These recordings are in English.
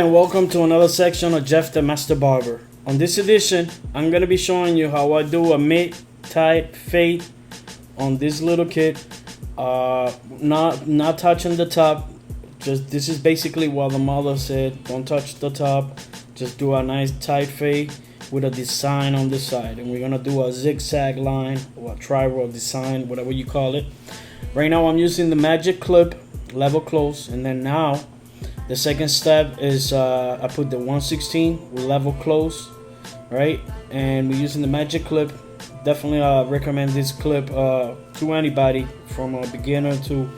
and welcome to another section of Jeff the Master Barber. On this edition, I'm going to be showing you how I do a mid-tight fade on this little kit. Not touching the top. Just this is basically what the mother said. Don't touch the top. Just do a nice tight fade with a design on the side. And we're going to do a zigzag line or a tri-roll design, whatever you call it. Right now I'm using the magic clip, level close, and then now the second step is I put the 116 with level close, right? And we're using the magic clip. Definitely recommend this clip to anybody, from a beginner to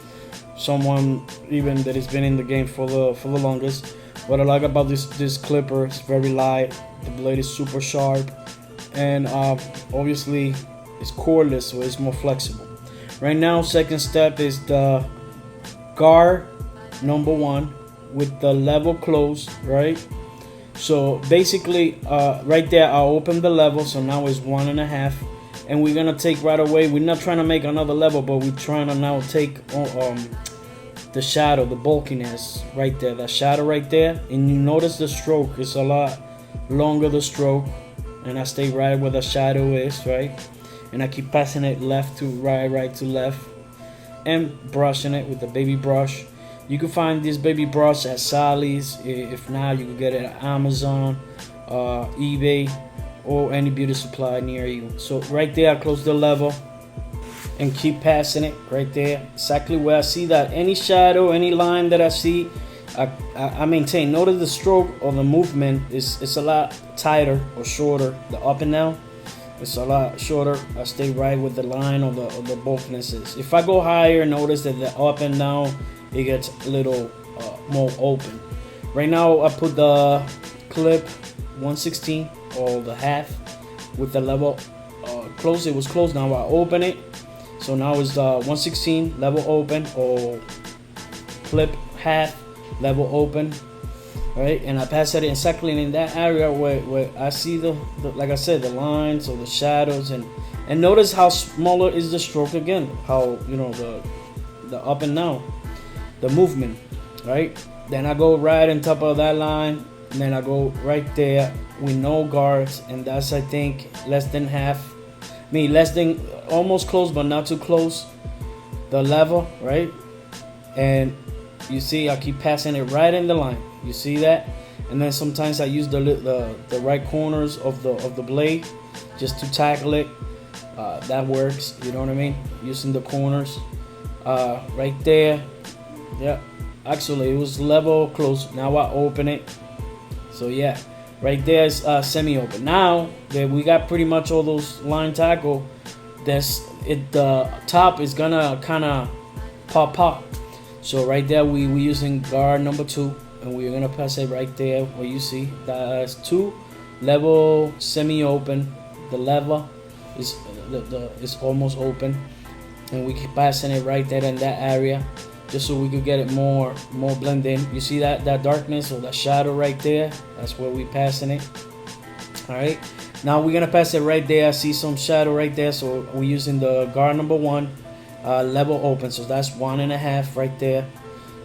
someone even that has been in the game for the longest. What I like about this clipper, it's very light. The blade is super sharp, and obviously it's cordless, so it's more flexible. Right now, second step is the guard number 1 with the level close, right? So basically right there I open the level, so now it's 1.5, and we're gonna take right away, we're not trying to make another level, but we're trying to now take the shadow, the bulkiness right there, that shadow right there. And you notice the stroke is a lot longer, the stroke, and I stay right where the shadow is, right? And I keep passing it left to right, right to left, and brushing it with the baby brush. You can find this baby brush at Sally's. If not, you can get it at Amazon, eBay, or any beauty supply near you. So right there, I close the level and keep passing it right there, exactly where I see that any shadow, any line that I see, I maintain. Notice the stroke or the movement is a lot tighter or shorter. The up and down, it's a lot shorter. I stay right with the line or the bulkiness is. If I go higher, notice that the up and down, it gets a little more open. Right now I put the clip 116 or the half with the level close. It was closed. Now I open it, so now it's 116 level open, or clip half level open, right? And I pass it exactly in that area where I see the like I said, the lines or the shadows, and notice how smaller is the stroke again, how, you know, the up and down, the movement, right? Then I go right on top of that line, and then I go right there with no guards, and that's, I think, less than half, less than, almost close but not too close, the level, right? And you see I keep passing it right in the line, you see that? And then sometimes I use the right corners of the blade just to tackle it. That works, you know what I mean, using the corners right there. Yeah, actually it was level close. Now I open it, so yeah, right there is semi-open. Now that we got pretty much all those line tackle, the top is gonna kind of pop. So right there we we guard number 2, and we're gonna pass it right there where you see that's 2 level semi-open. The lever is is almost open, and we keep passing it right there in that area, just so we could get it more blend in. You see that darkness or that shadow right there? That's where we passing it. All right, now we're gonna pass it right there. I see some shadow right there, so we're using the guard number 1 level open, so that's 1.5 right there,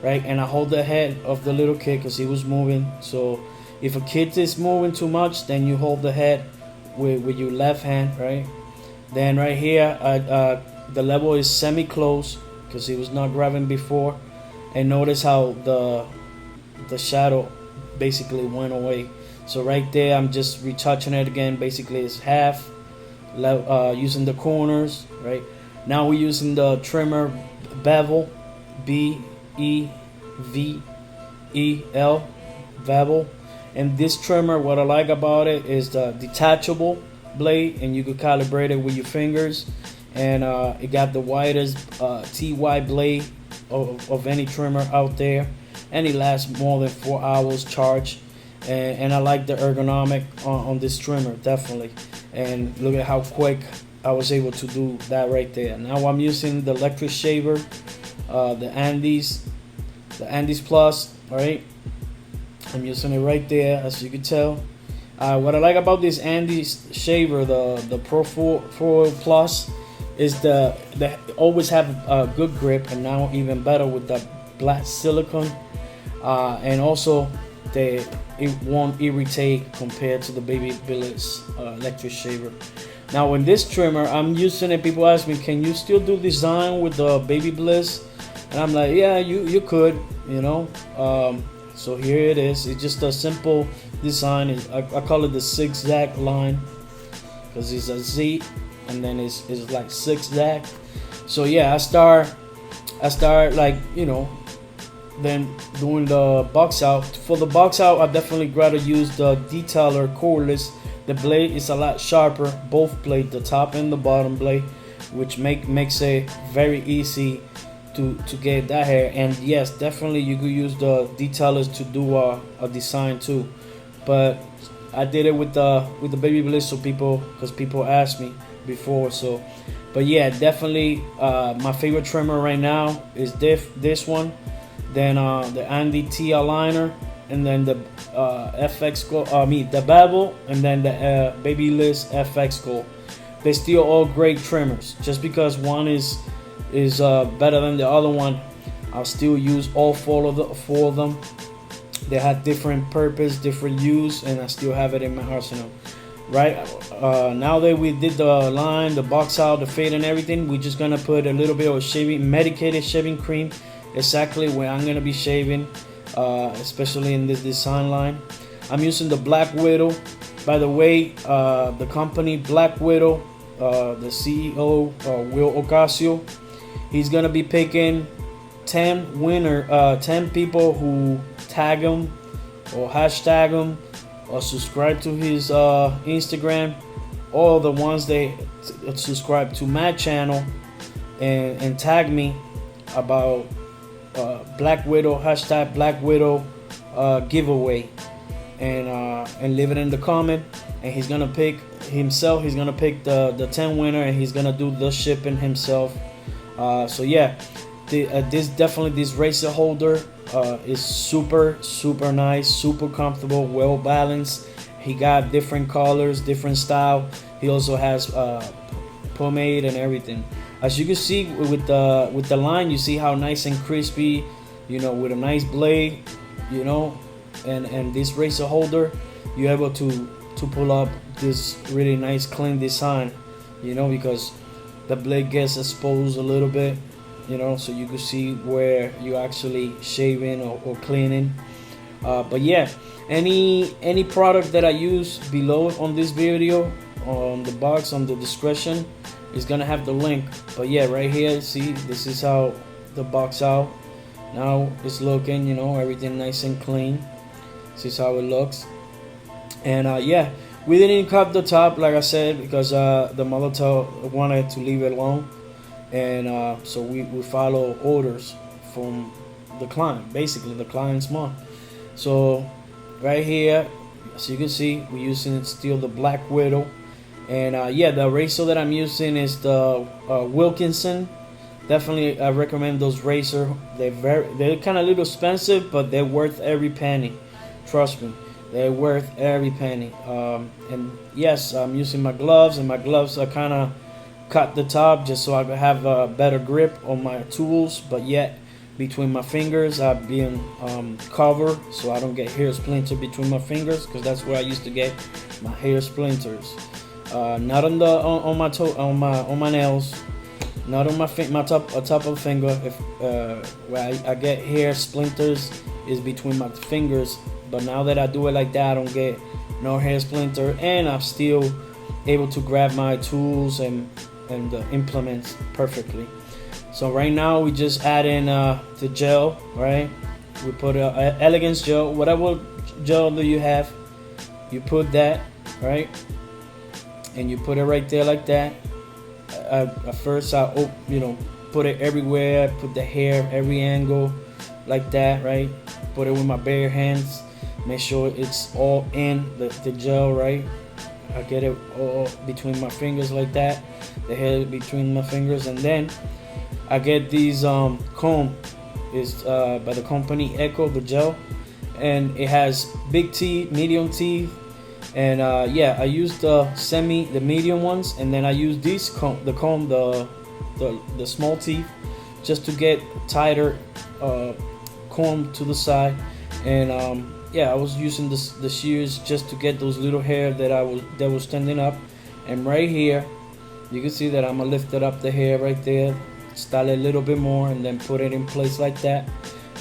right? And I hold the head of the little kid because he was moving. So if a kid is moving too much, then you hold the head with your left hand, right? Then right here the level is semi-close because he was not grabbing before, and notice how the shadow basically went away. So right there I'm just retouching it again. Basically it's half, using the corners, right? Now we're using the trimmer bevel, BEVEL, bevel. And this trimmer, what I like about it is the detachable blade, and you could calibrate it with your fingers. And it got the widest Tigh blade of any trimmer out there, and it lasts more than 4 hours charge. And I like the ergonomic on this trimmer, definitely. And look at how quick I was able to do that right there. Now I'm using the electric shaver, the Andes Plus, right? I'm using it right there, as you can tell. What I like about this Andes shaver, the Pro 4 Plus, is they always have a good grip, and now even better with the black silicone. And also it won't irritate compared to the Baby Bliss electric shaver. Now in this trimmer, I'm using it. People ask me, can you still do design with the Baby Bliss? And I'm like, yeah, you could, you know. So here it is. It's just a simple design. I call it the zigzag line because it's a Z and then it's like zigzag. So yeah, I start like, you know, then doing the box out. For the box out, I definitely gotta use the detailer cordless. The blade is a lot sharper, both blade, the top and the bottom blade, which makes it very easy to get that hair. And yes, definitely you could use the detailers to do a design too, but I did it with the Baby Bliss, so because people asked me before. So but yeah, definitely my favorite trimmer right now is this one, then the Andy T aligner, and then the FX Gold, the Bevel, and then the Baby Bliss FX Gold. They're still all great trimmers. Just because one is better than the other one, I'll still use all four of them. They have different purpose, different use, and I still have it in my arsenal. Right, now that we did the line, the box out, the fade and everything, we're just gonna put a little bit of medicated shaving cream exactly where I'm gonna be shaving, especially in this design line. I'm using the Black Widow. By the way, the company Black Widow, the CEO Will Ocasio, he's gonna be picking 10 people who tag him or hashtag him or subscribe to his Instagram, or the ones they subscribe to my channel and tag me about Black Widow, hashtag Black Widow giveaway, and leave it in the comment. And he's gonna pick himself. He's gonna pick the 10 winner, and he's gonna do the shipping himself. So yeah, this razor holder is super nice, super comfortable, well balanced. He got different colors, different style. He also has pomade and everything. As you can see with the line, you see how nice and crispy, you know, with a nice blade, you know, and this razor holder, you're able to pull up this really nice clean design, you know, because the blade gets exposed a little bit, you know, so you can see where you're actually shaving or cleaning. But yeah, any product that I use below on this video, on the box, on the description, is gonna have the link. But yeah, right here, see, this is how the box out now it's looking, you know, everything nice and clean. This is how it looks. And yeah, we didn't cut the top, like I said, because the mother wanted to leave it alone. And so we follow orders from the client, basically the client's mom. So right here, as you can see, we're using still the Black Widow. And yeah, the razor that I'm using is the Wilkinson. Definitely I recommend those razor. They're kind of a little expensive, but they're worth every penny. Trust me, they're worth every penny. And yes, I'm using my gloves, and my gloves are kind of cut the top just so I can have a better grip on my tools, but yet between my fingers I've been covered so I don't get hair splinter between my fingers, because that's where I used to get my hair splinters. Not on my toe, on my nails, not on my top of the finger. If where I get hair splinters is between my fingers, but now that I do it like that, I don't get no hair splinter, and I'm still able to grab my tools and the implements perfectly. So right now we just add in the gel, right? We put a elegance gel, whatever gel that you have, you put that, right? And you put it right there like that. At first I put it everywhere, put the hair every angle like that, right? Put it with my bare hands, make sure it's all in the gel, right? I get it all between my fingers like that, the hair between my fingers. And then I get these comb, is by the company Echo, the gel, and it has big teeth, medium teeth, and yeah, I use the medium ones, and then I use these the small teeth, just to get tighter comb to the side. And yeah, I was using the shears just to get those little hair that was standing up. And right here, you can see that I'm gonna lift it up the hair right there, style it a little bit more, and then put it in place like that.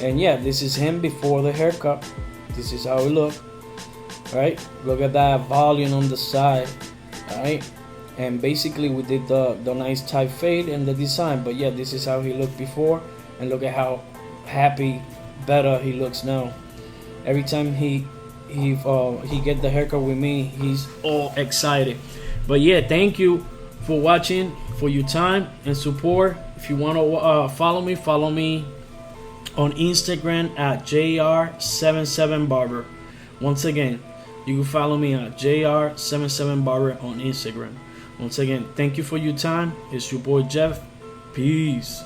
And yeah, this is him before the haircut. This is how it looked. Right? Look at that volume on the side. Alright? And basically we did the nice tight fade and the design. But yeah, this is how he looked before, and look at how happy, better he looks now. Every time he get the haircut with me, he's all excited. But yeah, thank you for watching, for your time and support. If you want to follow me on Instagram at JR77Barber. Once again, you can follow me at JR77Barber on Instagram. Once again, thank you for your time. It's your boy Jeff. Peace.